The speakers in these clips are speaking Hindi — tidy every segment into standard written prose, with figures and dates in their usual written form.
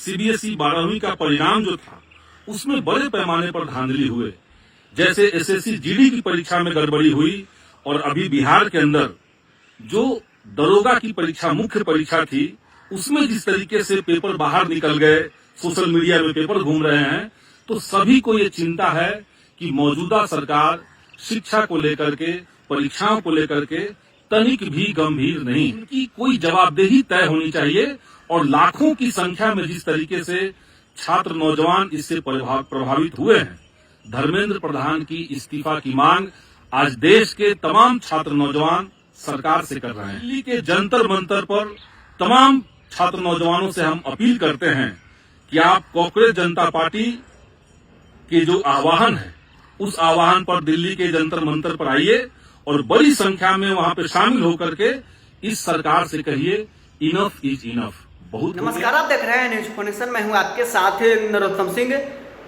सीबीएसई 12वीं का परिणाम जो था उसमें बड़े पैमाने पर धांधली हुए। जैसे एसएससी जीडी की परीक्षा में गड़बड़ी हुई और अभी बिहार के अंदर जो दरोगा की परीक्षा मुख्य परीक्षा थी उसमें जिस तरीके से पेपर बाहर निकल गए, सोशल मीडिया में पेपर घूम रहे हैं, तो सभी को ये चिंता है कि मौजूदा सरकार शिक्षा को लेकर के, परीक्षाओं को लेकर के तनिक भी गंभीर नहीं। उनकी कोई जवाबदेही तय होनी चाहिए और लाखों की संख्या में जिस तरीके से छात्र नौजवान इससे प्रभावित हुए हैं, धर्मेंद्र प्रधान की इस्तीफा की मांग आज देश के तमाम छात्र नौजवान सरकार से कर रहे हैं। दिल्ली के जंतर मंतर पर तमाम छात्र नौजवानों से हम अपील करते हैं कि आप कांग्रेस जनता पार्टी के जो आह्वान है उस आह्वान पर दिल्ली के जंतर मंतर पर आइए और बड़ी संख्या में वहां पे शामिल होकर के इस सरकार से कहिए इनफ इज इनफ। बहुत नमस्कार, आप देख रहे हैं न्यूज कनेक्शन। मैं हूं आपके साथ नरोत्तम सिंह।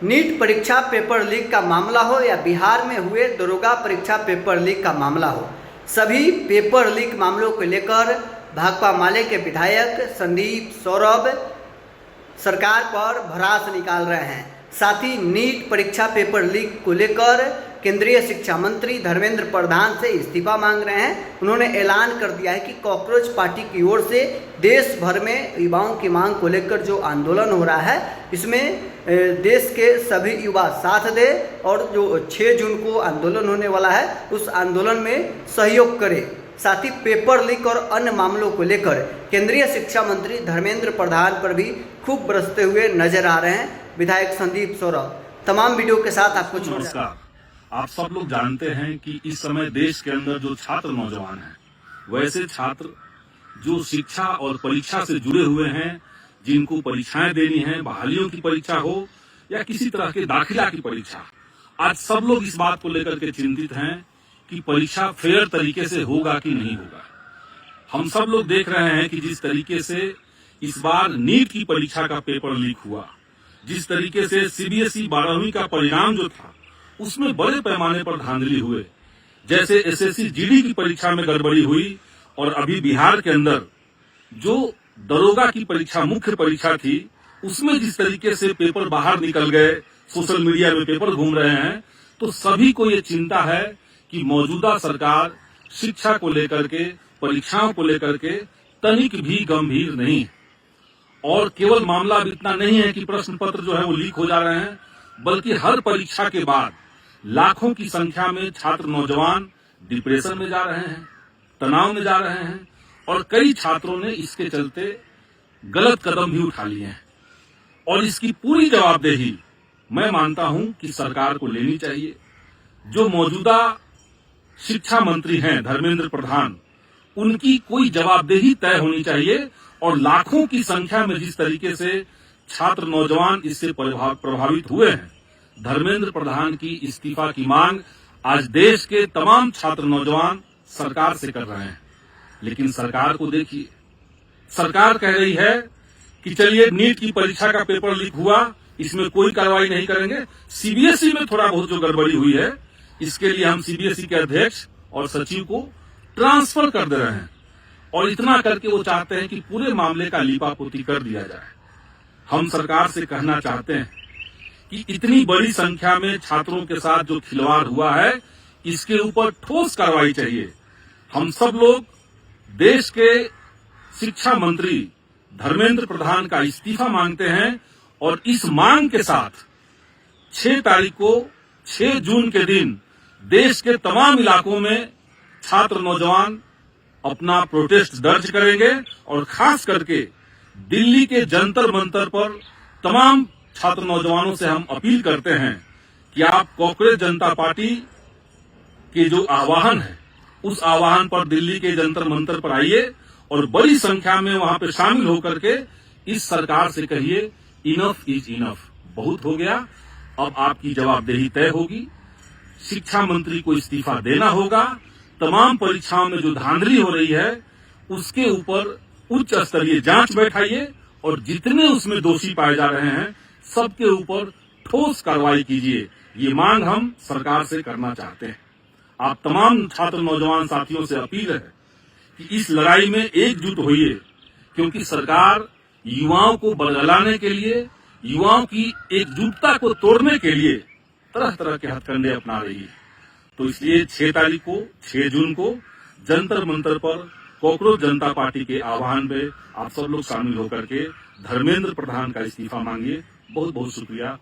नीट परीक्षा पेपर लीक का मामला हो या बिहार में हुए दरोगा परीक्षा पेपर लीक का मामला हो, सभी पेपर लीक मामलों को लेकर भाकपा माले के विधायक संदीप सौरभ सरकार पर भड़ास निकाल रहे हैं। साथ ही नीट परीक्षा पेपर लीक को लेकर केंद्रीय शिक्षा मंत्री धर्मेंद्र प्रधान से इस्तीफा मांग रहे हैं। उन्होंने ऐलान कर दिया है कि कॉकरोच पार्टी की ओर से देश भर में युवाओं की मांग को लेकर जो आंदोलन हो रहा है, इसमें देश के सभी युवा साथ दे और जो 6 जून को आंदोलन होने वाला है उस आंदोलन में सहयोग करे। साथ ही पेपर लीक और अन्य मामलों को लेकर केंद्रीय शिक्षा मंत्री धर्मेंद्र प्रधान पर भी खूब बरसते हुए नजर आ रहे हैं विधायक संदीप सौरभ। तमाम वीडियो के साथ आपको नमस्कार। आप सब लोग जानते हैं कि इस समय देश के अंदर जो छात्र नौजवान हैं, वैसे छात्र जो शिक्षा और परीक्षा से जुड़े हुए हैं, जिनको परीक्षाएं देनी है, बहालियों की परीक्षा हो या किसी तरह के दाखिला की परीक्षा, आज सब लोग इस बात को लेकर के चिंतित हैं कि परीक्षा फेयर तरीके से होगा कि नहीं होगा। हम सब लोग देख रहे हैं कि जिस तरीके से इस बार नीट की परीक्षा का पेपर लीक हुआ, जिस तरीके से सीबीएसई 12वीं का परिणाम जो था उसमें बड़े पैमाने पर धांधली हुए। जैसे एसएससी जीडी की परीक्षा में गड़बड़ी हुई और अभी बिहार के अंदर जो दरोगा की परीक्षा मुख्य परीक्षा थी उसमें जिस तरीके से पेपर बाहर निकल गए, सोशल मीडिया में पेपर घूम रहे हैं, तो सभी को ये चिंता है कि मौजूदा सरकार शिक्षा को लेकर के, परीक्षाओं को लेकर के तनिक भी गंभीर नहीं। और केवल मामला अब इतना नहीं है कि प्रश्न पत्र जो है वो लीक हो जा रहे हैं, बल्कि हर परीक्षा के बाद लाखों की संख्या में छात्र नौजवान डिप्रेशन में जा रहे हैं, तनाव में जा रहे हैं और कई छात्रों ने इसके चलते गलत कदम भी उठा लिए हैं। और इसकी पूरी जवाबदेही मैं मानता हूं कि सरकार को लेनी चाहिए। जो मौजूदा शिक्षा मंत्री हैं धर्मेंद्र प्रधान, उनकी कोई जवाबदेही तय होनी चाहिए और लाखों की संख्या में जिस तरीके से छात्र नौजवान इससे प्रभावित हुए हैं, धर्मेंद्र प्रधान की इस्तीफा की मांग आज देश के तमाम छात्र नौजवान सरकार से कर रहे हैं। लेकिन सरकार को देखिए, सरकार कह रही है कि चलिए नीट की परीक्षा का पेपर लीक हुआ, इसमें कोई कार्रवाई नहीं करेंगे। सीबीएसई में थोड़ा बहुत जो गड़बड़ी हुई है, इसके लिए हम सीबीएसई के अध्यक्ष और सचिव को ट्रांसफर कर दे रहे हैं और इतना करके वो चाहते हैं कि पूरे मामले का लीपापोती कर दिया जाए। हम सरकार से कहना चाहते हैं कि इतनी बड़ी संख्या में छात्रों के साथ जो खिलवाड़ हुआ है, इसके ऊपर ठोस कार्रवाई चाहिए। हम सब लोग देश के शिक्षा मंत्री धर्मेंद्र प्रधान का इस्तीफा मांगते हैं और इस मांग के साथ 6 तारीख को 6 जून के दिन देश के तमाम इलाकों में छात्र नौजवान अपना प्रोटेस्ट दर्ज करेंगे और खास करके दिल्ली के जंतर मंतर पर तमाम छात्र नौजवानों से हम अपील करते हैं कि आप कांग्रेस जनता पार्टी के जो आह्वान है उस आह्वान पर दिल्ली के जंतर मंतर पर आइए और बड़ी संख्या में वहां पे शामिल होकर के इस सरकार से कहिए इनफ इज इनफ, बहुत हो गया। अब आपकी जवाबदेही तय होगी, शिक्षा मंत्री को इस्तीफा देना होगा। तमाम परीक्षाओं में जो धांधली हो रही है उसके ऊपर उच्च स्तरीय जांच बैठाइए और जितने उसमें दोषी पाए जा रहे हैं सबके ऊपर ठोस कार्रवाई कीजिए। ये मांग हम सरकार से करना चाहते हैं। आप तमाम छात्र नौजवान साथियों से अपील है कि इस लड़ाई में एकजुट होइए, क्योंकि सरकार युवाओं को बरगलाने के लिए, युवाओं की एकजुटता को तोड़ने के लिए तरह तरह के हथकंडे अपना रही है। तो इसलिए 6 जून को जंतर मंतर पर कॉकरोच जनता पार्टी के आह्वान पे आप सब लोग शामिल होकर के धर्मेंद्र प्रधान का इस्तीफा मांगिए। बहुत बहुत शुक्रिया।